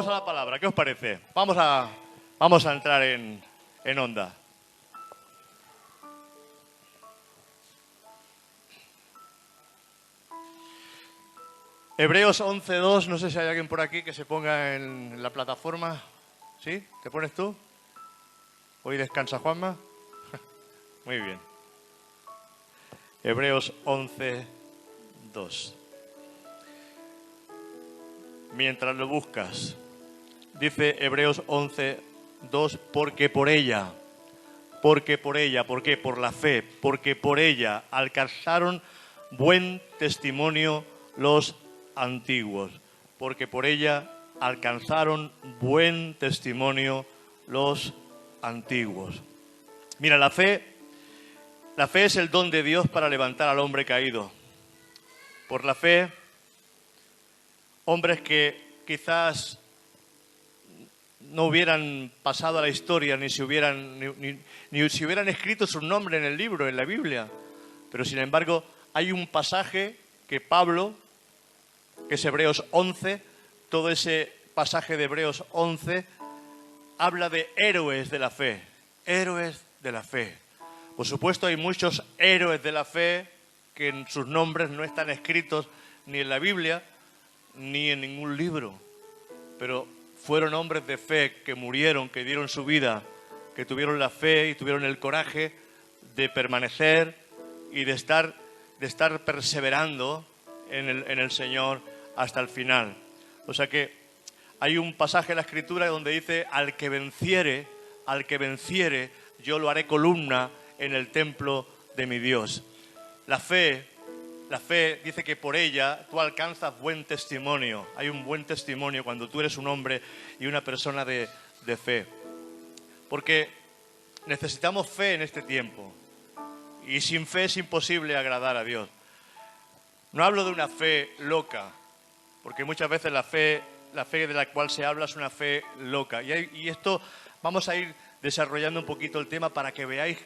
vamos a la palabra. ¿Qué os parece? Vamos a entrar en onda. Hebreos 11:2, no sé si hay alguien por aquí que se ponga en la plataforma. ¿Sí? ¿Te pones tú? ¿Hoy descansa Juanma? Muy bien. Hebreos 11:2. Mientras lo buscas, dice Hebreos 11:2, porque por ella, ¿por qué? Por la fe, porque por ella alcanzaron buen testimonio los antiguos, porque por ella alcanzaron buen testimonio los antiguos. Mira, la fe es el don de Dios para levantar al hombre caído. Por la fe, hombres que quizás no hubieran pasado a la historia, ni si hubieran escrito su nombre en el libro, en la Biblia. Pero sin embargo, hay un pasaje que Pablo, que es Hebreos 11, todo ese pasaje de Hebreos 11, habla de héroes de la fe, héroes de la fe. Por supuesto, hay muchos héroes de la fe que en sus nombres no están escritos ni en la Biblia, ni en ningún libro, pero fueron hombres de fe que murieron, que dieron su vida, que tuvieron la fe y tuvieron el coraje de permanecer y de estar perseverando en el Señor hasta el final. O sea que hay un pasaje en la Escritura donde dice: al que venciere, yo lo haré columna en el templo de mi Dios. La fe dice que por ella tú alcanzas buen testimonio. Hay un buen testimonio cuando tú eres un hombre y una persona de fe. Porque necesitamos fe en este tiempo. Y sin fe es imposible agradar a Dios. No hablo de una fe loca, porque muchas veces la fe de la cual se habla es una fe loca. Y esto vamos a ir desarrollando un poquito el tema para que veáis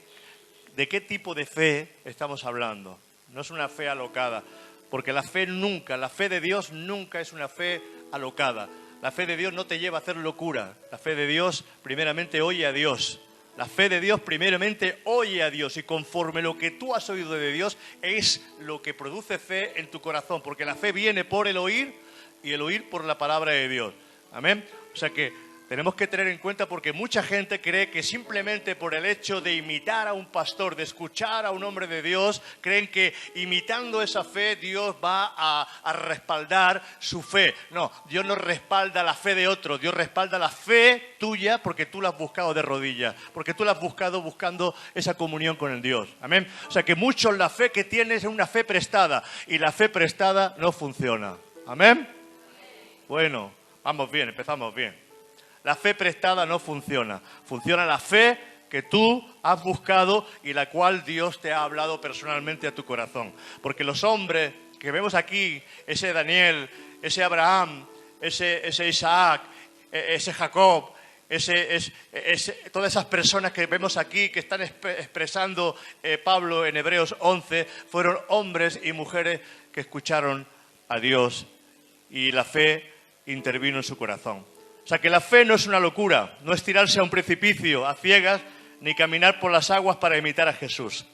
de qué tipo de fe estamos hablando. No es una fe alocada, porque la fe de Dios nunca es una fe alocada. La fe de Dios no te lleva a hacer locura. La fe de Dios primeramente oye a Dios. La fe de Dios primeramente oye a Dios, y conforme lo que tú has oído de Dios es lo que produce fe en tu corazón, porque la fe viene por el oír y el oír por la palabra de Dios. Amén. O sea que tenemos que tener en cuenta, porque mucha gente cree que simplemente por el hecho de imitar a un pastor, de escuchar a un hombre de Dios, creen que imitando esa fe Dios va a respaldar su fe. No, Dios no respalda la fe de otro, Dios respalda la fe tuya porque tú la has buscado de rodillas, porque tú la has buscado buscando esa comunión con el Dios. Amén. O sea que muchos la fe que tienes es una fe prestada, y la fe prestada no funciona. Amén. Bueno, vamos bien, empezamos bien. La fe prestada no funciona. Funciona la fe que tú has buscado y la cual Dios te ha hablado personalmente a tu corazón. Porque los hombres que vemos aquí, ese Daniel, ese Abraham, ese Isaac, ese Jacob, todas esas personas que vemos aquí que están expresando Pablo en Hebreos 11, fueron hombres y mujeres que escucharon a Dios y la fe intervino en su corazón. O sea que la fe no es una locura, no es tirarse a un precipicio a ciegas, ni caminar por las aguas para imitar a Jesús.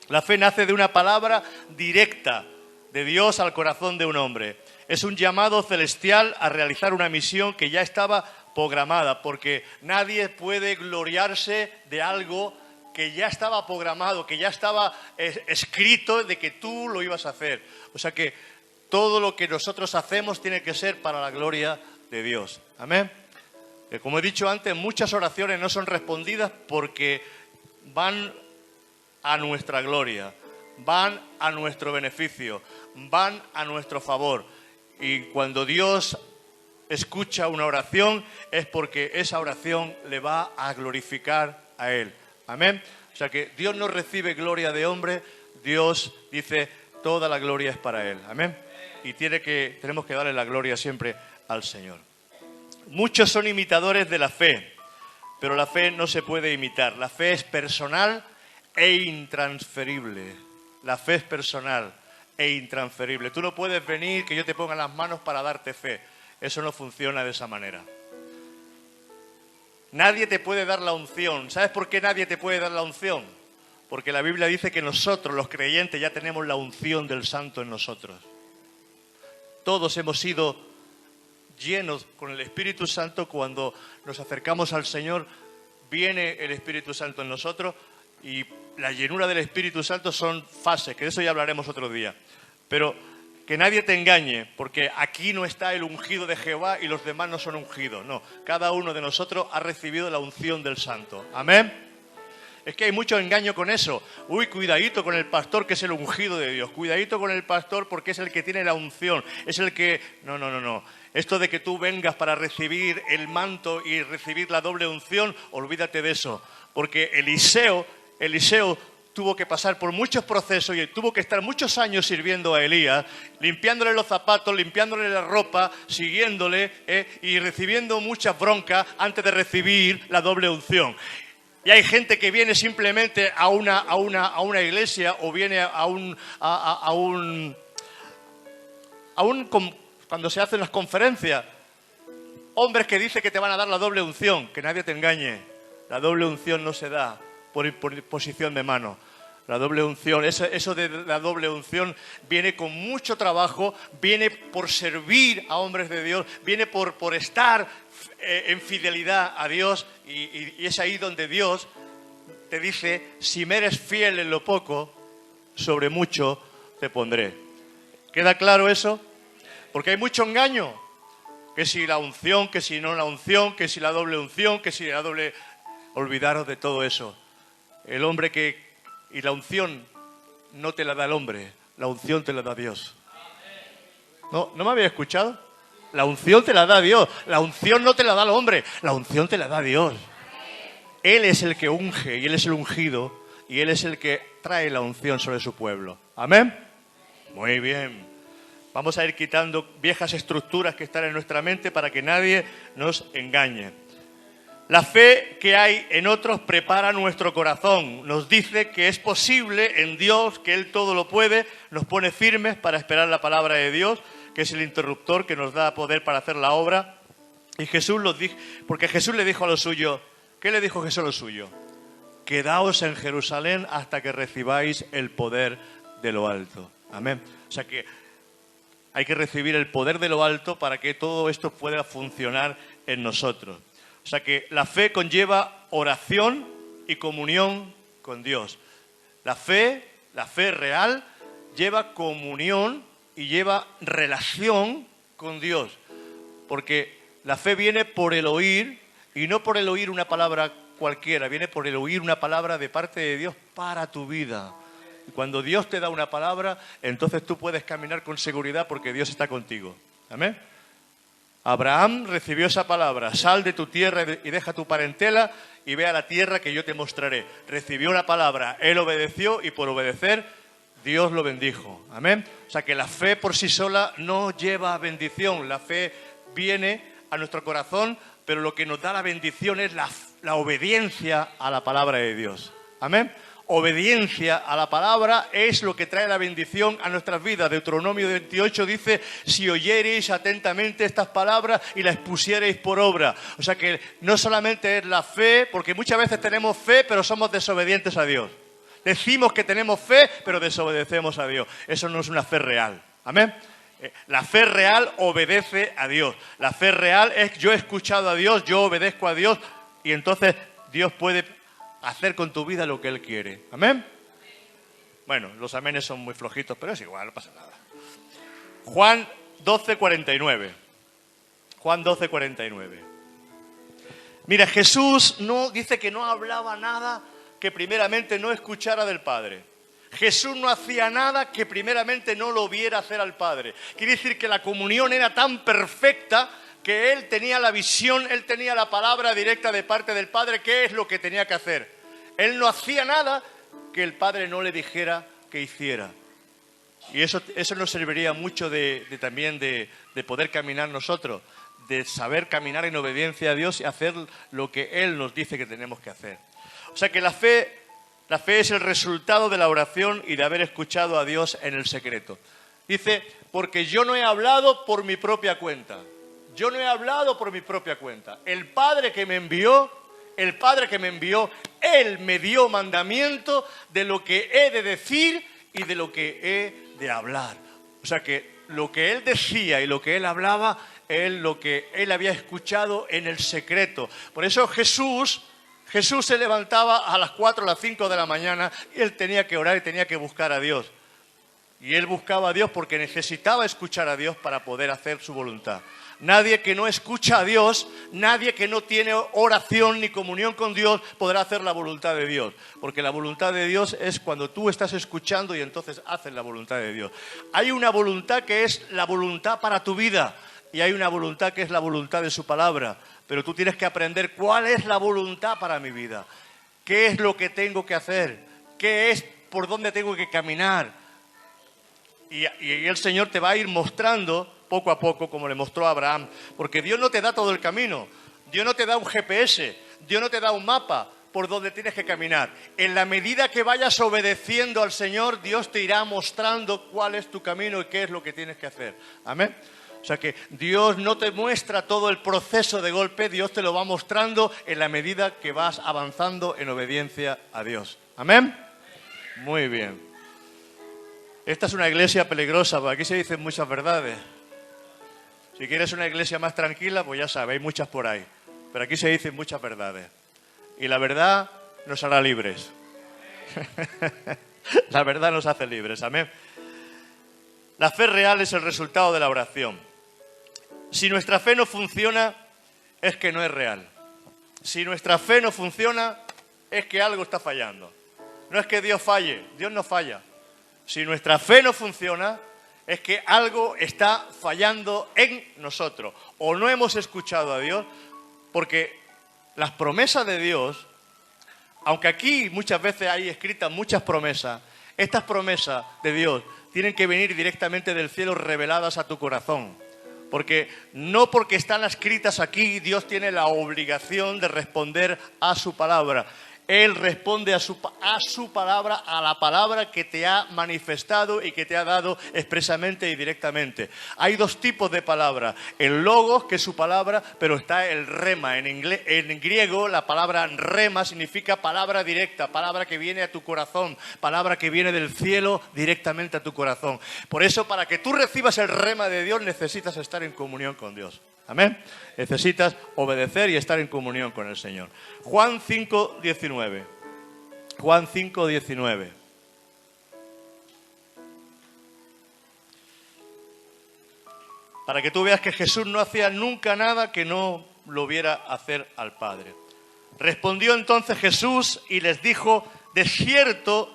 La fe nace de una palabra directa de Dios al corazón de un hombre. Es un llamado celestial a realizar una misión que ya estaba programada, porque nadie puede gloriarse de algo que ya estaba programado, que ya estaba escrito de que tú lo ibas a hacer. O sea que todo lo que nosotros hacemos tiene que ser para la gloria de Dios. Amén. Como he dicho antes, muchas oraciones no son respondidas porque van a nuestra gloria, van a nuestro beneficio, van a nuestro favor. Y cuando Dios escucha una oración es porque esa oración le va a glorificar a Él. Amén. O sea que Dios no recibe gloria de hombre, Dios dice toda la gloria es para Él. Amén. Y tenemos que darle la gloria siempre al Señor. Muchos son imitadores de la fe, pero la fe no se puede imitar. La fe es personal e intransferible. La fe es personal e intransferible. Tú no puedes venir que yo te ponga las manos para darte fe. Eso no funciona de esa manera. Nadie te puede dar la unción. ¿Sabes por qué nadie te puede dar la unción? Porque la Biblia dice que nosotros, los creyentes, ya tenemos la unción del Santo en nosotros. Todos hemos sido llenos con el Espíritu Santo. Cuando nos acercamos al Señor, viene el Espíritu Santo en nosotros, y la llenura del Espíritu Santo son fases, que de eso ya hablaremos otro día. Pero que nadie te engañe, porque aquí no está el ungido de Jehová y los demás no son ungidos. No, cada uno de nosotros ha recibido la unción del Santo. Amén. Es que hay mucho engaño con eso. Uy, cuidadito con el pastor, que es el ungido de Dios. Cuidadito con el pastor, porque es el que tiene la unción. Es el que... No. Esto de que tú vengas para recibir el manto y recibir la doble unción, olvídate de eso. Porque Eliseo tuvo que pasar por muchos procesos y tuvo que estar muchos años sirviendo a Elías, limpiándole los zapatos, limpiándole la ropa, siguiéndole y recibiendo muchas broncas antes de recibir la doble unción. Y hay gente que viene simplemente a una iglesia, o viene cuando se hacen las conferencias, hombres que dicen que te van a dar la doble unción. Que nadie te engañe. La doble unción no se da por imposición de mano. La doble unción, eso de la doble unción viene con mucho trabajo, viene por servir a hombres de Dios, viene por estar en fidelidad a Dios, y es ahí donde Dios te dice: si me eres fiel en lo poco, sobre mucho te pondré. ¿Queda claro eso? Porque hay mucho engaño. Que si la unción, que si no la unción, que si la doble unción, que si la doble... Olvidaros de todo eso. El hombre y la unción no te la da el hombre, la unción te la da Dios. ¿No me había escuchado? La unción te la da Dios. La unción no te la da el hombre, la unción te la da Dios. Él es el que unge, y Él es el ungido, y Él es el que trae la unción sobre su pueblo. ¿Amén? Muy bien. Vamos a ir quitando viejas estructuras que están en nuestra mente para que nadie nos engañe. La fe que hay en otros prepara nuestro corazón. Nos dice que es posible en Dios, que Él todo lo puede. Nos pone firmes para esperar la palabra de Dios, que es el interruptor que nos da poder para hacer la obra. Y Jesús los dijo, porque Jesús le dijo a los suyos, ¿qué le dijo Jesús a los suyos? Quedaos en Jerusalén hasta que recibáis el poder de lo alto. Amén. O sea que hay que recibir el poder de lo alto para que todo esto pueda funcionar en nosotros. O sea que la fe conlleva oración y comunión con Dios. La fe real, lleva comunión y lleva relación con Dios. Porque la fe viene por el oír, y no por el oír una palabra cualquiera, viene por el oír una palabra de parte de Dios para tu vida. Y cuando Dios te da una palabra, entonces tú puedes caminar con seguridad porque Dios está contigo. Amén. Abraham recibió esa palabra: sal de tu tierra y deja tu parentela y ve a la tierra que yo te mostraré. Recibió la palabra, él obedeció, y por obedecer Dios lo bendijo. Amén. O sea que la fe por sí sola no lleva bendición. La fe viene a nuestro corazón, pero lo que nos da la bendición es la obediencia a la palabra de Dios. Amén. Obediencia a la palabra es lo que trae la bendición a nuestras vidas. Deuteronomio 28 dice: si oyereis atentamente estas palabras y las pusiereis por obra. O sea que no solamente es la fe, porque muchas veces tenemos fe pero somos desobedientes a Dios. Decimos que tenemos fe pero desobedecemos a Dios. Eso no es una fe real. Amén. La fe real obedece a Dios. La fe real es: yo he escuchado a Dios, yo obedezco a Dios, y entonces Dios puede hacer con tu vida lo que Él quiere. ¿Amén? Bueno, los amenes son muy flojitos, pero es igual, no pasa nada. Juan 12:49. Juan 12:49. Mira, Jesús no dice que no hablaba nada que primeramente no escuchara del Padre. Jesús no hacía nada que primeramente no lo viera hacer al Padre. Quiere decir que la comunión era tan perfecta que Él tenía la visión, Él tenía la palabra directa de parte del Padre, qué es lo que tenía que hacer. Él no hacía nada que el Padre no le dijera que hiciera. Y eso nos serviría mucho también de poder caminar nosotros, de saber caminar en obediencia a Dios y hacer lo que Él nos dice que tenemos que hacer. O sea que la fe es el resultado de la oración y de haber escuchado a Dios en el secreto. Dice: porque yo no he hablado por mi propia cuenta. Yo no he hablado por mi propia cuenta. El Padre que me envió, Él me dio mandamiento de lo que he de decir y de lo que he de hablar. O sea que lo que Él decía y lo que Él hablaba, lo que Él había escuchado en el secreto. Por eso Jesús se levantaba a las 4 o las 5 de la mañana y Él tenía que orar y tenía que buscar a Dios. Y Él buscaba a Dios porque necesitaba escuchar a Dios para poder hacer su voluntad. Nadie que no escucha a Dios, nadie que no tiene oración ni comunión con Dios podrá hacer la voluntad de Dios. Porque la voluntad de Dios es cuando tú estás escuchando y entonces haces la voluntad de Dios. Hay una voluntad que es la voluntad para tu vida y hay una voluntad que es la voluntad de su palabra. Pero tú tienes que aprender cuál es la voluntad para mi vida. ¿Qué es lo que tengo que hacer? ¿Qué es por dónde tengo que caminar? Y el Señor te va a ir mostrando poco a poco, como le mostró a Abraham. Porque Dios no te da todo el camino. Dios no te da un GPS. Dios no te da un mapa por donde tienes que caminar. En la medida que vayas obedeciendo al Señor, Dios te irá mostrando cuál es tu camino y qué es lo que tienes que hacer. Amén. O sea que Dios no te muestra todo el proceso de golpe. Dios te lo va mostrando en la medida que vas avanzando en obediencia a Dios. Amén. Muy bien. Esta es una iglesia peligrosa, porque aquí se dicen muchas verdades. Si quieres una iglesia más tranquila, pues ya sabes, hay muchas por ahí. Pero aquí se dicen muchas verdades. Y la verdad nos hará libres. La verdad nos hace libres, amén. La fe real es el resultado de la oración. Si nuestra fe no funciona, es que no es real. Si nuestra fe no funciona, es que algo está fallando. No es que Dios falle, Dios no falla. Si nuestra fe no funciona, es que algo está fallando en nosotros. O no hemos escuchado a Dios, porque las promesas de Dios, aunque aquí muchas veces hay escritas muchas promesas, estas promesas de Dios tienen que venir directamente del cielo reveladas a tu corazón. Porque no porque están escritas aquí, Dios tiene la obligación de responder a su palabra. Él responde a su palabra, a la palabra que te ha manifestado y que te ha dado expresamente y directamente. Hay dos tipos de palabra. El logos, que es su palabra, pero está el rema. En griego, la palabra rema significa palabra directa, palabra que viene a tu corazón, palabra que viene del cielo directamente a tu corazón. Por eso, para que tú recibas el rema de Dios, necesitas estar en comunión con Dios. Amén. Necesitas obedecer y estar en comunión con el Señor. Juan 5:19. Juan 5:19. Para que tú veas que Jesús no hacía nunca nada que no lo viera hacer al Padre. Respondió entonces Jesús y les dijo: de cierto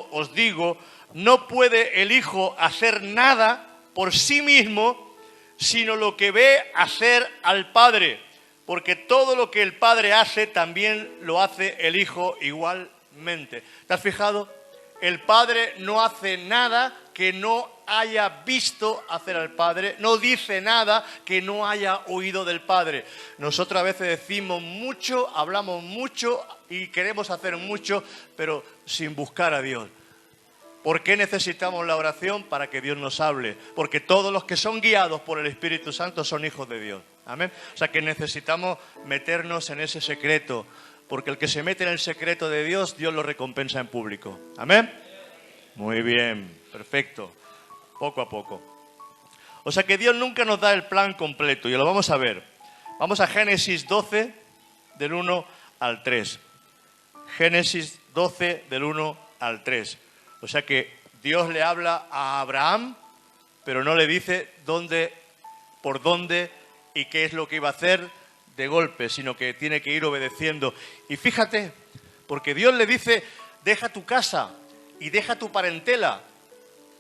os digo, no puede el Hijo hacer nada por sí mismo, sino lo que ve hacer al Padre, porque todo lo que el Padre hace también lo hace el Hijo igualmente. ¿Te has fijado? El Padre no hace nada que no haya visto hacer al Padre, no dice nada que no haya oído del Padre. Nosotros a veces decimos mucho, hablamos mucho y queremos hacer mucho, pero sin buscar a Dios. ¿Por qué necesitamos la oración? Para que Dios nos hable. Porque todos los que son guiados por el Espíritu Santo son hijos de Dios. Amén. O sea que necesitamos meternos en ese secreto. Porque el que se mete en el secreto de Dios, Dios lo recompensa en público. Amén. Muy bien, perfecto. Poco a poco. O sea que Dios nunca nos da el plan completo. Y lo vamos a ver. Vamos a Génesis 12, del 1 al 3. Génesis 12, del 1 al 3. O sea que Dios le habla a Abraham, pero no le dice dónde, por dónde y qué es lo que iba a hacer de golpe, sino que tiene que ir obedeciendo. Y fíjate, porque Dios le dice: deja tu casa y deja tu parentela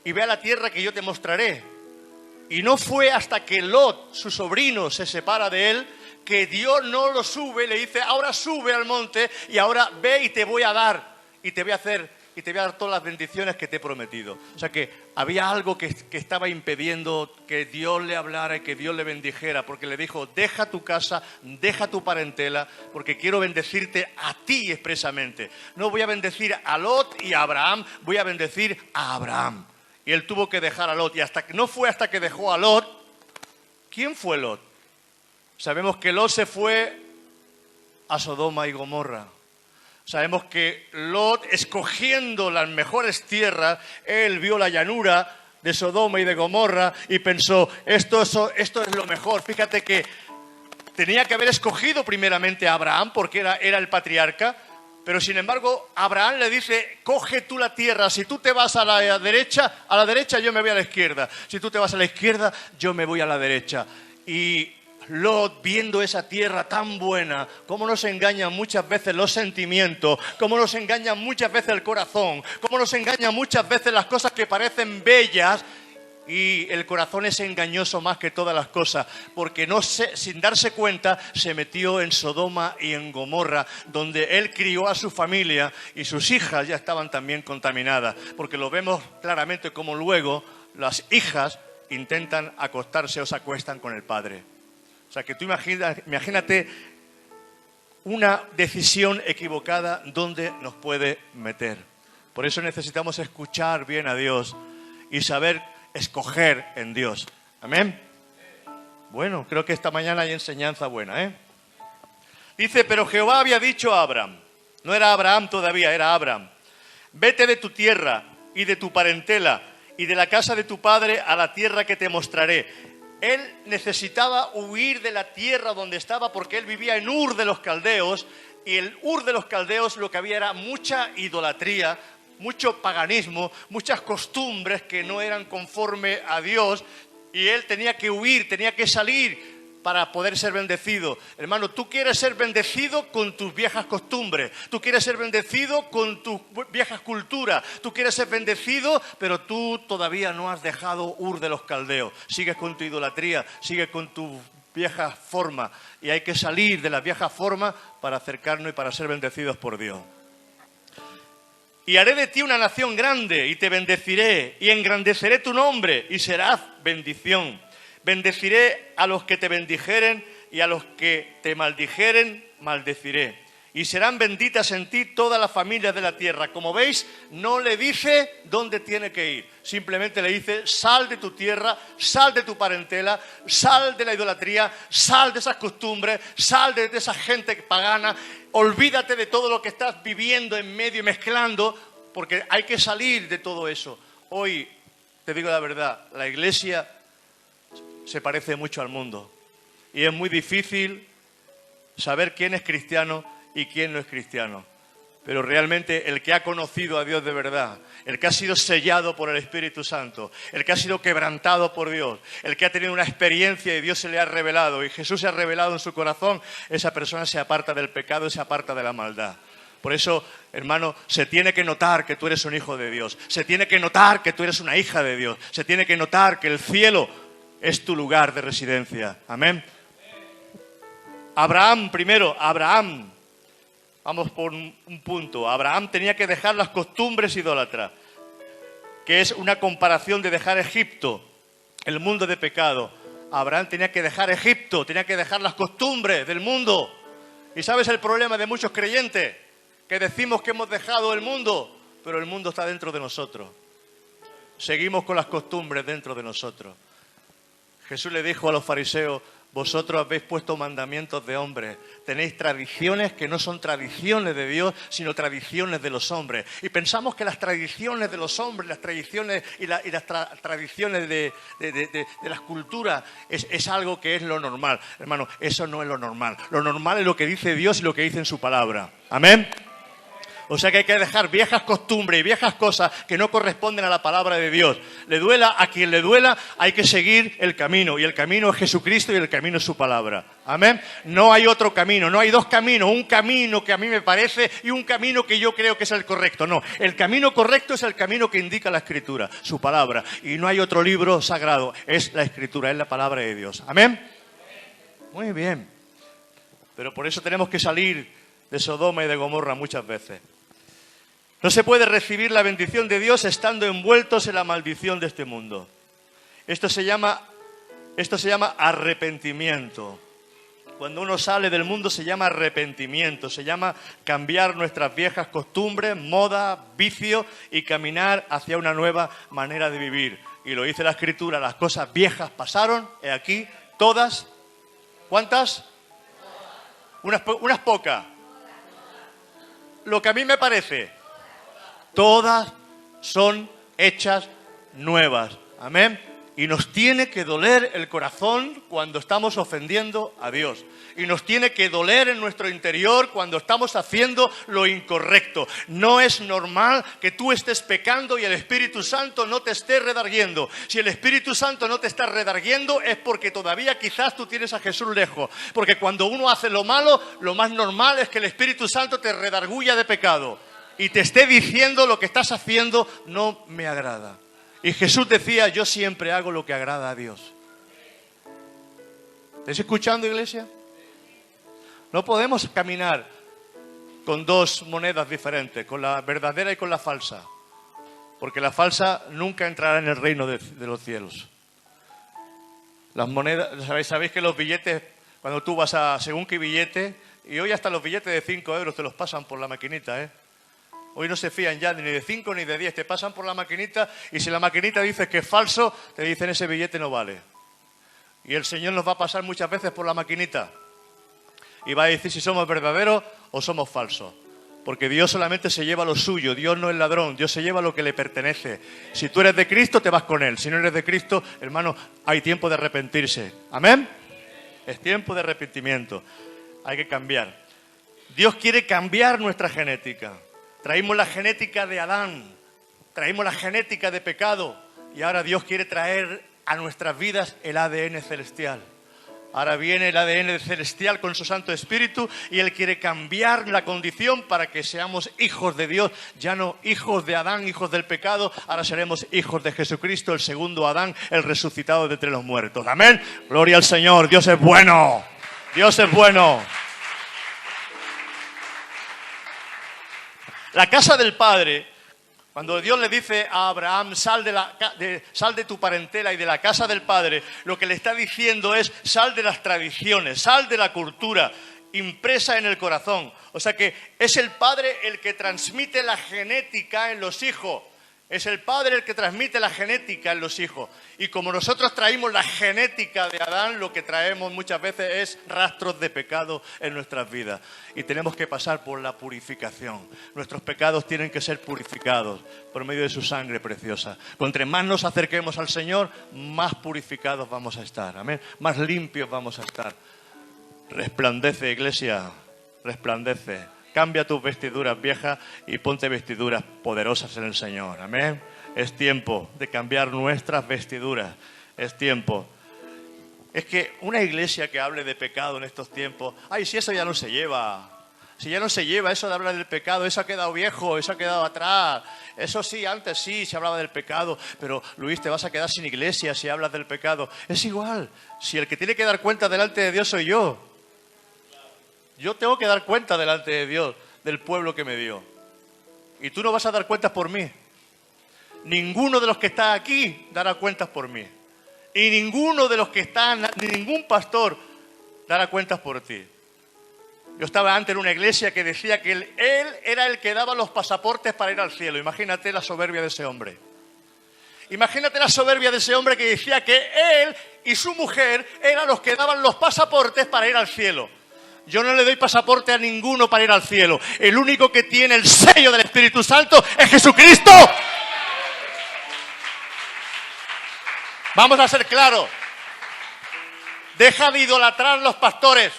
y ve a la tierra que yo te mostraré. Y no fue hasta que Lot, su sobrino, se separa de él, que Dios no lo sube, le dice: ahora sube al monte y ahora ve y te voy a dar y te voy a hacer y te voy a dar todas las bendiciones que te he prometido. O sea que había algo que estaba impidiendo que Dios le hablara y que Dios le bendijera, porque le dijo: deja tu casa, deja tu parentela, porque quiero bendecirte a ti expresamente. No voy a bendecir a Lot y a Abraham, voy a bendecir a Abraham. Y él tuvo que dejar a Lot, y no fue hasta que dejó a Lot. ¿Quién fue Lot? Sabemos que Lot se fue a Sodoma y Gomorra. Sabemos que Lot, escogiendo las mejores tierras, él vio la llanura de Sodoma y de Gomorra y pensó, esto es lo mejor. Fíjate que tenía que haber escogido primeramente a Abraham porque era el patriarca, pero sin embargo Abraham le dice, coge tú la tierra, si tú te vas a la derecha yo me voy a la izquierda, si tú te vas a la izquierda yo me voy a la derecha. Y Lot, viendo esa tierra tan buena, cómo nos engañan muchas veces los sentimientos, cómo nos engañan muchas veces el corazón, cómo nos engañan muchas veces las cosas que parecen bellas, y el corazón es engañoso más que todas las cosas, porque sin darse cuenta se metió en Sodoma y en Gomorra, donde él crió a su familia y sus hijas ya estaban también contaminadas, porque lo vemos claramente como luego las hijas intentan acostarse o se acuestan con el padre. O sea, que tú imagínate una decisión equivocada dónde nos puede meter. Por eso necesitamos escuchar bien a Dios y saber escoger en Dios. ¿Amén? Bueno, creo que esta mañana hay enseñanza buena, ¿eh? Dice, pero Jehová había dicho a Abraham, no era Abraham todavía, era Abraham, vete de tu tierra y de tu parentela y de la casa de tu padre a la tierra que te mostraré. Él necesitaba huir de la tierra donde estaba porque él vivía en Ur de los Caldeos, y el Ur de los Caldeos lo que había era mucha idolatría, mucho paganismo, muchas costumbres que no eran conforme a Dios, y él tenía que huir, tenía que salir para poder ser bendecido. Hermano, tú quieres ser bendecido con tus viejas costumbres, tú quieres ser bendecido con tus viejas culturas, tú quieres ser bendecido, pero tú todavía no has dejado Ur de los Caldeos, sigues con tu idolatría, sigues con tu vieja forma, y hay que salir de las viejas formas para acercarnos y para ser bendecidos por Dios. Y haré de ti una nación grande y te bendeciré y engrandeceré tu nombre y serás bendición. Bendeciré a los que te bendijeren y a los que te maldijeren, maldeciré. Y serán benditas en ti todas las familias de la tierra. Como veis, no le dice dónde tiene que ir. Simplemente le dice, sal de tu tierra, sal de tu parentela, sal de la idolatría, sal de esas costumbres, sal de esa gente pagana. Olvídate de todo lo que estás viviendo en medio y mezclando, porque hay que salir de todo eso. Hoy, te digo la verdad, la iglesia se parece mucho al mundo y es muy difícil saber quién es cristiano y quién no es cristiano, pero realmente el que ha conocido a Dios de verdad, el que ha sido sellado por el Espíritu Santo, el que ha sido quebrantado por Dios, el que ha tenido una experiencia y Dios se le ha revelado y Jesús se ha revelado en su corazón, esa persona se aparta del pecado y se aparta de la maldad. Por eso, hermano, se tiene que notar que tú eres un hijo de Dios, se tiene que notar que tú eres una hija de Dios, se tiene que notar que el cielo es tu lugar de residencia. Amén. Abraham, primero, Abraham. Vamos por un punto. Abraham tenía que dejar las costumbres idólatras, que es una comparación de dejar Egipto, el mundo de pecado. Abraham tenía que dejar Egipto, tenía que dejar las costumbres del mundo. ¿Y sabes el problema de muchos creyentes? Que decimos que hemos dejado el mundo, pero el mundo está dentro de nosotros. Seguimos con las costumbres dentro de nosotros. Jesús le dijo a los fariseos, vosotros habéis puesto mandamientos de hombres, tenéis tradiciones que no son tradiciones de Dios, sino tradiciones de los hombres. Y pensamos que las tradiciones de los hombres, las tradiciones y las tradiciones de las culturas es algo que es lo normal. Hermano, eso no es lo normal. Lo normal es lo que dice Dios y lo que dice en su palabra. Amén. O sea que hay que dejar viejas costumbres y viejas cosas que no corresponden a la palabra de Dios. Le duela a quien le duela, hay que seguir el camino. Y el camino es Jesucristo y el camino es su palabra. Amén. No hay otro camino, no hay dos caminos. Un camino que a mí me parece y un camino que yo creo que es el correcto. No, el camino correcto es el camino que indica la Escritura, su palabra. Y no hay otro libro sagrado, es la Escritura, es la palabra de Dios. Amén. Muy bien. Pero por eso tenemos que salir de Sodoma y de Gomorra muchas veces. No se puede recibir la bendición de Dios estando envueltos en la maldición de este mundo. Esto se llama arrepentimiento. Cuando uno sale del mundo se llama arrepentimiento, se llama cambiar nuestras viejas costumbres, moda, vicio y caminar hacia una nueva manera de vivir. Y lo dice la Escritura, las cosas viejas pasaron, y aquí todas ¿Cuántas? Unas pocas. Lo que a mí me parece, todas son hechas nuevas. Amén. Y nos tiene que doler el corazón cuando estamos ofendiendo a Dios. Y nos tiene que doler en nuestro interior cuando estamos haciendo lo incorrecto. No es normal que tú estés pecando y el Espíritu Santo no te esté redarguiendo. Si el Espíritu Santo no te está redarguiendo es porque todavía quizás tú tienes a Jesús lejos. Porque cuando uno hace lo malo, lo más normal es que el Espíritu Santo te redarguya de pecado. Y te esté diciendo lo que estás haciendo no me agrada. Y Jesús decía, yo siempre hago lo que agrada a Dios. ¿Estáis escuchando, iglesia? No podemos caminar con dos monedas diferentes, con la verdadera y con la falsa. Porque la falsa nunca entrará en el reino de los cielos. Las monedas, sabéis que los billetes, cuando tú vas a según qué billete, y hoy hasta los billetes de 5 euros te los pasan por la maquinita, ¿eh? Hoy no se fían ya ni de 5 ni de 10, te pasan por la maquinita y si la maquinita dice que es falso, te dicen ese billete no vale. Y el Señor nos va a pasar muchas veces por la maquinita y va a decir si somos verdaderos o somos falsos. Porque Dios solamente se lleva lo suyo, Dios no es ladrón, Dios se lleva lo que le pertenece. Si tú eres de Cristo, te vas con Él. Si no eres de Cristo, hermano, hay tiempo de arrepentirse. ¿Amén? Es tiempo de arrepentimiento. Hay que cambiar. Dios quiere cambiar nuestra genética. Traímos la genética de Adán, traímos la genética de pecado y ahora Dios quiere traer a nuestras vidas el ADN celestial. Ahora viene el ADN celestial con su Santo Espíritu y Él quiere cambiar la condición para que seamos hijos de Dios. Ya no hijos de Adán, hijos del pecado, ahora seremos hijos de Jesucristo, el segundo Adán, el resucitado de entre los muertos. Amén. Gloria al Señor, Dios es bueno, Dios es bueno. La casa del Padre, cuando Dios le dice a Abraham, sal de tu parentela y de la casa del Padre, lo que le está diciendo es, sal de las tradiciones, sal de la cultura impresa en el corazón. O sea que es el Padre el que transmite la genética en los hijos. Es el Padre el que transmite la genética en los hijos. Y como nosotros traímos la genética de Adán, lo que traemos muchas veces es rastros de pecado en nuestras vidas. Y tenemos que pasar por la purificación. Nuestros pecados tienen que ser purificados por medio de su sangre preciosa. Cuanto más nos acerquemos al Señor, más purificados vamos a estar. Amén. Más limpios vamos a estar. Resplandece, iglesia, resplandece. Cambia tus vestiduras viejas y ponte vestiduras poderosas en el Señor. Amén. Es tiempo de cambiar nuestras vestiduras. Es tiempo. Es que una iglesia que hable de pecado en estos tiempos, ay, si eso ya no se lleva. Si ya no se lleva eso de hablar del pecado, eso ha quedado viejo, eso ha quedado atrás. Eso sí, antes sí se hablaba del pecado, pero Luis, te vas a quedar sin iglesia si hablas del pecado. Es igual, si el que tiene que dar cuenta delante de Dios soy yo. Yo tengo que dar cuenta delante de Dios del pueblo que me dio. Y tú no vas a dar cuentas por mí. Ninguno de los que está aquí dará cuentas por mí. Y ninguno de los que están, ni ningún pastor dará cuentas por ti. Yo estaba antes en una iglesia que decía que él era el que daba los pasaportes para ir al cielo. Imagínate la soberbia de ese hombre. Imagínate la soberbia de ese hombre que decía que él y su mujer eran los que daban los pasaportes para ir al cielo. Yo no le doy pasaporte a ninguno para ir al cielo. El único que tiene el sello del Espíritu Santo es Jesucristo. Vamos a ser claros. Deja de idolatrar los pastores.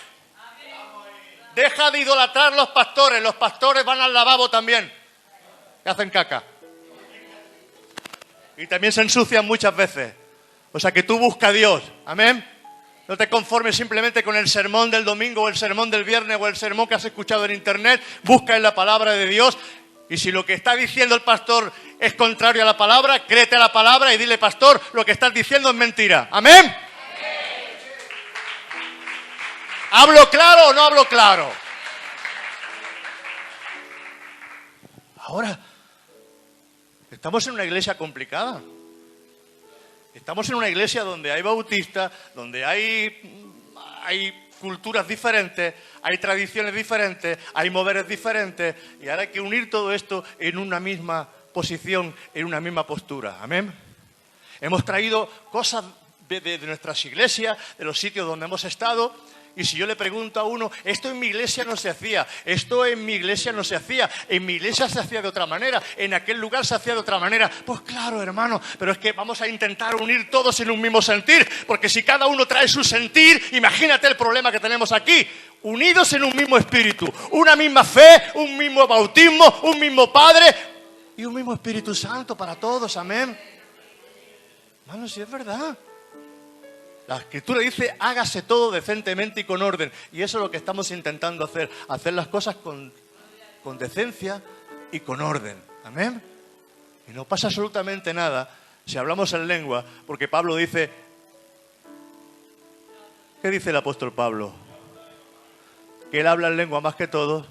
Deja de idolatrar los pastores. Los pastores van al lavabo también. Y hacen caca. Y también se ensucian muchas veces. O sea que tú busca a Dios. Amén. No te conformes simplemente con el sermón del domingo o el sermón del viernes o el sermón que has escuchado en internet. Busca en la palabra de Dios. Y si lo que está diciendo el pastor es contrario a la palabra, créete a la palabra y dile, pastor, lo que estás diciendo es mentira. ¿Amén? ¡Amén! ¿Hablo claro o no hablo claro? Ahora, estamos en una iglesia complicada. Estamos en una iglesia donde hay bautistas, donde hay culturas diferentes, hay tradiciones diferentes, hay moveres diferentes, y ahora hay que unir todo esto en una misma posición, en una misma postura. ¿Amén? Hemos traído cosas de nuestras iglesias, de los sitios donde hemos estado, Y si yo le pregunto a uno, esto en mi iglesia no se hacía, esto en mi iglesia no se hacía, en mi iglesia se hacía de otra manera, en aquel lugar se hacía de otra manera. Pues claro, hermano, pero es que vamos a intentar unir todos en un mismo sentir, porque si cada uno trae su sentir, imagínate el problema que tenemos aquí. Unidos en un mismo espíritu, una misma fe, un mismo bautismo, un mismo Padre y un mismo Espíritu Santo para todos, amén. Hermano, si es verdad. La Escritura dice, hágase todo decentemente y con orden. Y eso es lo que estamos intentando hacer. Hacer las cosas con decencia y con orden. Amén. Y no pasa absolutamente nada si hablamos en lengua, porque Pablo dice... ¿Qué dice el apóstol Pablo? Que él habla en lengua más que todos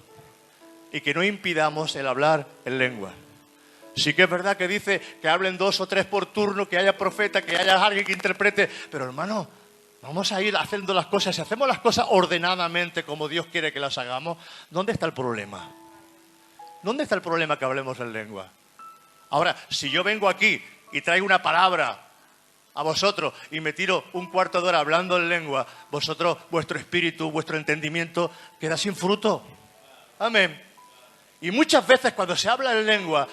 y que no impidamos el hablar en lengua. Sí que es verdad que dice que hablen 2 o 3 por turno, que haya profeta, que haya alguien que interprete. Pero hermano, vamos a ir haciendo las cosas. Si hacemos las cosas ordenadamente como Dios quiere que las hagamos, ¿dónde está el problema? ¿Dónde está el problema que hablemos en lengua? Ahora, si yo vengo aquí y traigo una palabra a vosotros y me tiro un cuarto de hora hablando en lengua, vosotros, vuestro espíritu, vuestro entendimiento queda sin fruto. Amén. Y muchas veces cuando se habla en lengua,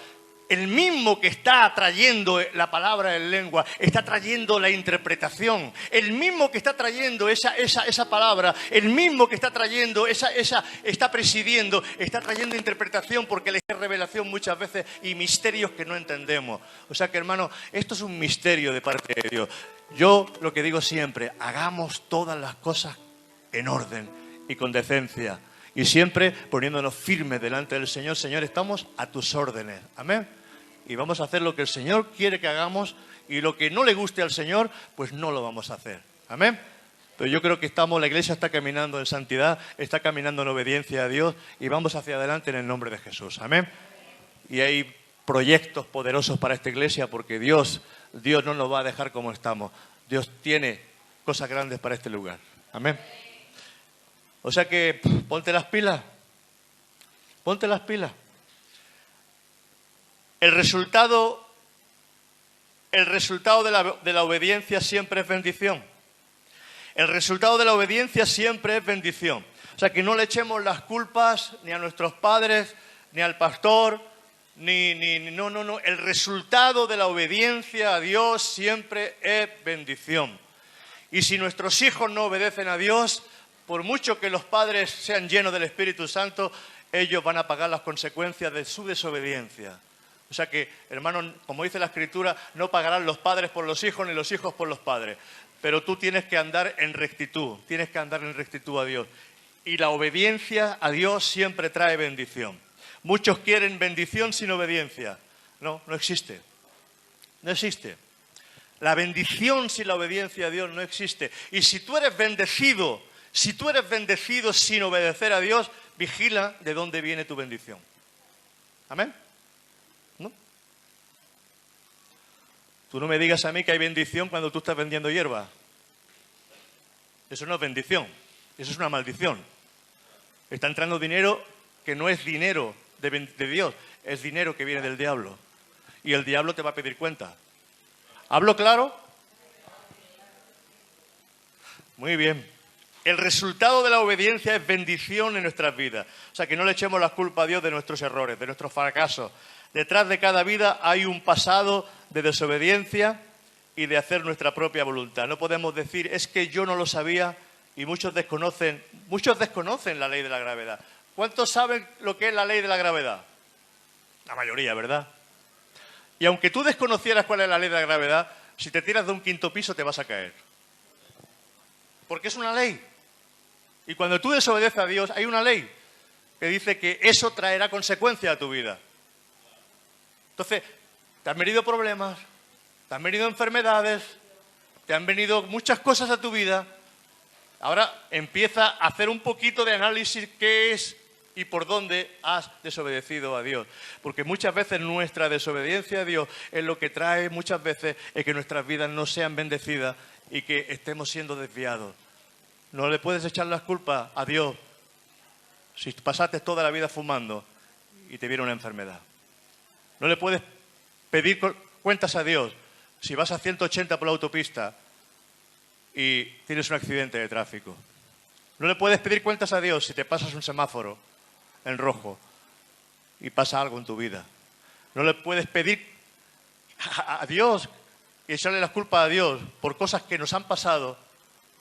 el mismo que está trayendo la palabra en lengua está trayendo la interpretación. El mismo que está trayendo esa palabra, el mismo que está trayendo está presidiendo, está trayendo interpretación porque le da revelación muchas veces y misterios que no entendemos. O sea que, hermano, esto es un misterio de parte de Dios. Yo lo que digo siempre, hagamos todas las cosas en orden y con decencia. Y siempre poniéndonos firmes delante del Señor. Señor, estamos a tus órdenes. Amén. Y vamos a hacer lo que el Señor quiere que hagamos, y lo que no le guste al Señor, pues no lo vamos a hacer. Amén. Pero yo creo que la iglesia está caminando en santidad, está caminando en obediencia a Dios, y vamos hacia adelante en el nombre de Jesús. Amén. Y hay proyectos poderosos para esta iglesia, porque Dios no nos va a dejar como estamos. Dios tiene cosas grandes para este lugar. Amén. O sea que ponte las pilas. Ponte las pilas. El resultado de la obediencia siempre es bendición. El resultado de la obediencia siempre es bendición. O sea, que no le echemos las culpas ni a nuestros padres, ni al pastor, no. El resultado de la obediencia a Dios siempre es bendición. Y si nuestros hijos no obedecen a Dios, por mucho que los padres sean llenos del Espíritu Santo, ellos van a pagar las consecuencias de su desobediencia. O sea que, hermano, como dice la Escritura, no pagarán los padres por los hijos ni los hijos por los padres. Pero tú tienes que andar en rectitud, tienes que andar en rectitud a Dios. Y la obediencia a Dios siempre trae bendición. Muchos quieren bendición sin obediencia. No existe. No existe. La bendición sin la obediencia a Dios no existe. Y si tú eres bendecido sin obedecer a Dios, vigila de dónde viene tu bendición. Amén. ¿No? Tú no me digas a mí que hay bendición cuando tú estás vendiendo hierba. Eso no es bendición, eso es una maldición. Está entrando dinero que no es dinero de Dios, es dinero que viene del diablo. Y el diablo te va a pedir cuenta. ¿Hablo claro? Muy bien. El resultado de la obediencia es bendición en nuestras vidas. O sea, que no le echemos la culpa a Dios de nuestros errores, de nuestros fracasos. Detrás de cada vida hay un pasado de desobediencia y de hacer nuestra propia voluntad. No podemos decir, es que yo no lo sabía, y muchos desconocen la ley de la gravedad. ¿Cuántos saben lo que es la ley de la gravedad? La mayoría, ¿verdad? Y aunque tú desconocieras cuál es la ley de la gravedad, si te tiras de un 5.º piso te vas a caer. Porque es una ley. Y cuando tú desobedeces a Dios, hay una ley que dice que eso traerá consecuencias a tu vida. Entonces, te han venido problemas, te han venido enfermedades, te han venido muchas cosas a tu vida. Ahora empieza a hacer un poquito de análisis qué es y por dónde has desobedecido a Dios. Porque muchas veces nuestra desobediencia a Dios es lo que trae muchas veces es que nuestras vidas no sean bendecidas y que estemos siendo desviados. No le puedes echar las culpas a Dios si pasaste toda la vida fumando y te viene una enfermedad. No le puedes pedir cuentas a Dios si vas a 180 por la autopista y tienes un accidente de tráfico. No le puedes pedir cuentas a Dios si te pasas un semáforo en rojo y pasa algo en tu vida. No le puedes pedir a Dios y echarle la culpa a Dios por cosas que nos han pasado,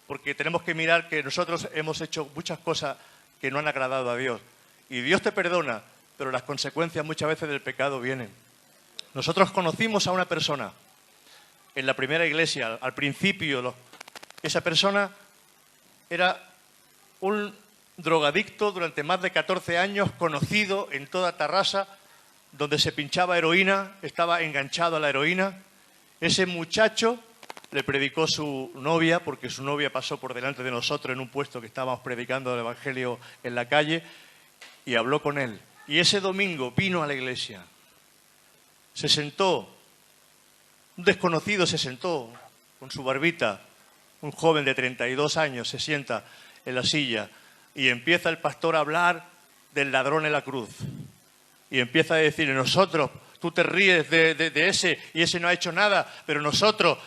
porque tenemos que mirar que nosotros hemos hecho muchas cosas que no han agradado a Dios. Y Dios te perdona, pero las consecuencias muchas veces del pecado vienen. Nosotros conocimos a una persona en la primera iglesia, al principio. Esa persona era un drogadicto durante más de 14 años, conocido en toda Tarrasa, donde se pinchaba heroína, estaba enganchado a la heroína. Ese muchacho le predicó su novia, porque su novia pasó por delante de nosotros en un puesto que estábamos predicando el Evangelio en la calle, y habló con él. Y ese domingo vino a la iglesia, se sentó, un desconocido se sentó con su barbita, un joven de 32 años se sienta en la silla y empieza el pastor a hablar del ladrón en la cruz. Y empieza a decir, nosotros, tú te ríes de ese y ese no ha hecho nada, pero nosotros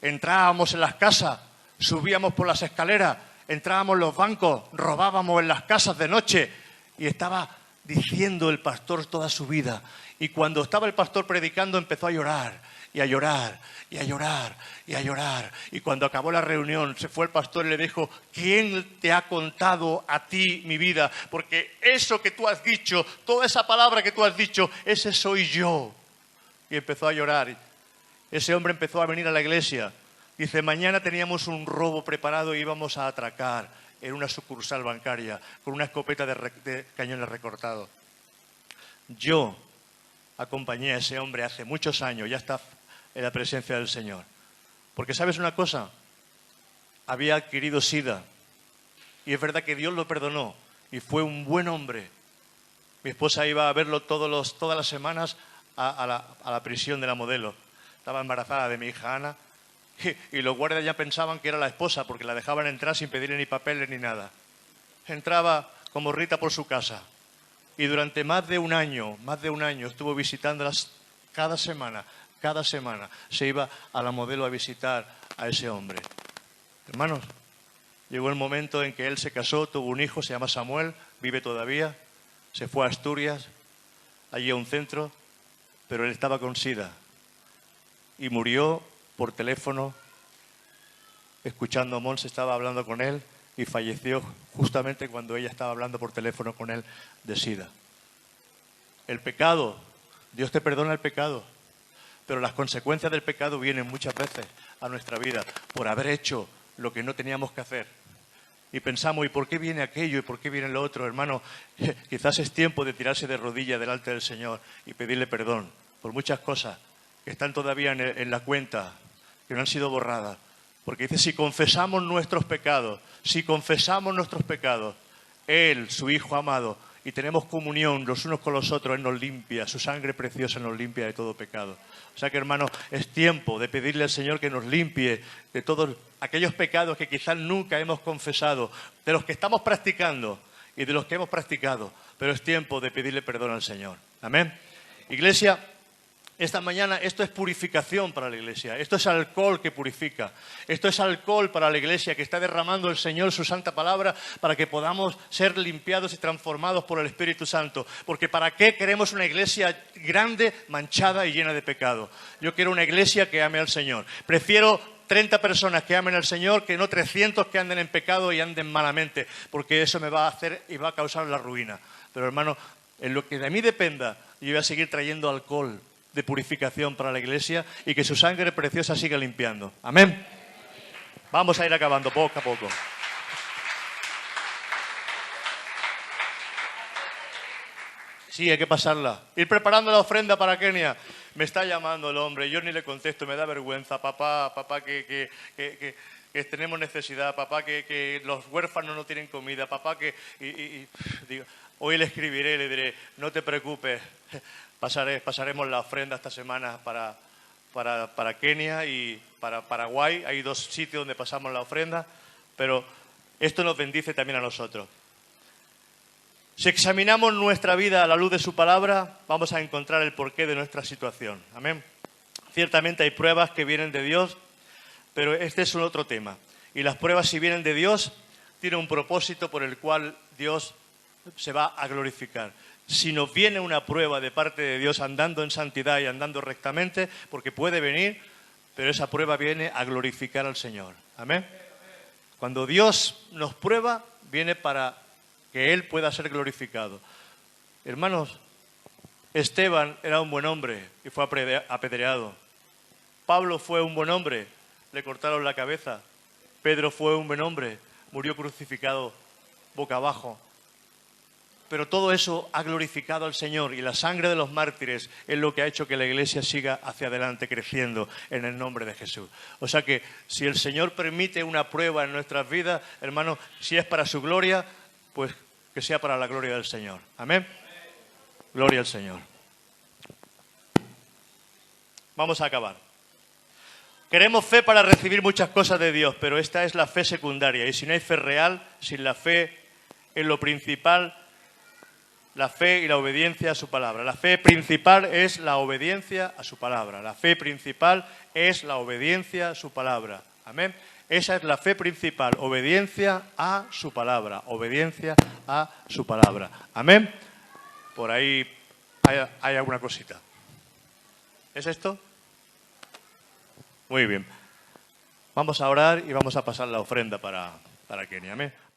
entrábamos en las casas, subíamos por las escaleras, entrábamos en los bancos, robábamos en las casas de noche. Y estaba diciendo el pastor toda su vida. Y cuando estaba el pastor predicando empezó a llorar, y a llorar, y a llorar, y a llorar. Y cuando acabó la reunión se fue el pastor y le dijo, ¿quién te ha contado a ti mi vida? Porque eso que tú has dicho, toda esa palabra que tú has dicho, ese soy yo. Y empezó a llorar. Ese hombre empezó a venir a la iglesia. Dice, mañana teníamos un robo preparado y íbamos a atracar en una sucursal bancaria con una escopeta de cañones recortados. Yo acompañé a ese hombre hace muchos años, ya está en la presencia del Señor. Porque ¿sabes una cosa? Había adquirido SIDA y es verdad que Dios lo perdonó y fue un buen hombre. Mi esposa iba a verlo todas las semanas a la prisión de la modelo. Estaba embarazada de mi hija Ana. Y los guardias ya pensaban que era la esposa porque la dejaban entrar sin pedirle ni papeles ni nada. Entraba como Rita por su casa y durante más de un año estuvo visitándolas cada semana. Se iba a la modelo a visitar a ese hombre. Hermanos, llegó el momento en que él se casó, tuvo un hijo, se llama Samuel, vive todavía, se fue a Asturias, allí a un centro, pero él estaba con SIDA y murió por teléfono, escuchando a Monse, estaba hablando con él y falleció justamente cuando ella estaba hablando por teléfono con él de SIDA. El pecado, Dios te perdona el pecado, pero las consecuencias del pecado vienen muchas veces a nuestra vida por haber hecho lo que no teníamos que hacer. Y pensamos, ¿y por qué viene aquello? ¿Y por qué viene lo otro? Hermano, quizás es tiempo de tirarse de rodillas delante del Señor y pedirle perdón por muchas cosas que están todavía en la cuenta, que no han sido borradas. Porque dice, si confesamos nuestros pecados, Él, su Hijo amado, y tenemos comunión los unos con los otros, Él nos limpia, su sangre preciosa nos limpia de todo pecado. O sea que, hermano, es tiempo de pedirle al Señor que nos limpie de todos aquellos pecados que quizás nunca hemos confesado, de los que estamos practicando y de los que hemos practicado. Pero es tiempo de pedirle perdón al Señor. Amén. Iglesia, esta mañana esto es purificación para la iglesia, esto es alcohol que purifica, esto es alcohol para la iglesia que está derramando el Señor su santa palabra para que podamos ser limpiados y transformados por el Espíritu Santo. Porque ¿para qué queremos una iglesia grande, manchada y llena de pecado? Yo quiero una iglesia que ame al Señor. Prefiero 30 personas que amen al Señor que no 300 que anden en pecado y anden malamente, porque eso me va a hacer y va a causar la ruina. Pero hermano, en lo que de mí dependa, yo voy a seguir trayendo alcohol de purificación para la iglesia y que su sangre preciosa siga limpiando. Amén. Vamos a ir acabando poco a poco. Sí, hay que pasarla. Ir preparando la ofrenda para Kenia. Me está llamando el hombre, yo ni le contesto, me da vergüenza. Papá, que tenemos necesidad. Papá, que los huérfanos no tienen comida. Papá, digo, hoy le escribiré, le diré, no te preocupes. Pasaremos la ofrenda esta semana para Kenia y para Paraguay. Hay 2 sitios donde pasamos la ofrenda, pero esto nos bendice también a nosotros. Si examinamos nuestra vida a la luz de su palabra, vamos a encontrar el porqué de nuestra situación. Amén. Ciertamente hay pruebas que vienen de Dios, pero este es un otro tema. Y las pruebas, si vienen de Dios, tiene un propósito por el cual Dios se va a glorificar. Si nos viene una prueba de parte de Dios andando en santidad y andando rectamente, porque puede venir, pero esa prueba viene a glorificar al Señor. Amén. Cuando Dios nos prueba, viene para que Él pueda ser glorificado. Hermanos, Esteban era un buen hombre y fue apedreado. Pablo fue un buen hombre, le cortaron la cabeza. Pedro fue un buen hombre, murió crucificado boca abajo. Pero todo eso ha glorificado al Señor, y la sangre de los mártires es lo que ha hecho que la Iglesia siga hacia adelante creciendo en el nombre de Jesús. O sea que si el Señor permite una prueba en nuestras vidas, hermanos, si es para su gloria, pues que sea para la gloria del Señor. Amén. Gloria al Señor. Vamos a acabar. Queremos fe para recibir muchas cosas de Dios, pero esta es la fe secundaria. Y si no hay fe real, sin la fe en lo principal, la fe y la obediencia a su palabra. La fe principal es la obediencia a su palabra. La fe principal es la obediencia a su palabra. Amén. Esa es la fe principal, obediencia a su palabra. Obediencia a su palabra. Amén. Por ahí hay alguna cosita. ¿Es esto? Muy bien. Vamos a orar y vamos a pasar la ofrenda para Kenia. Amén.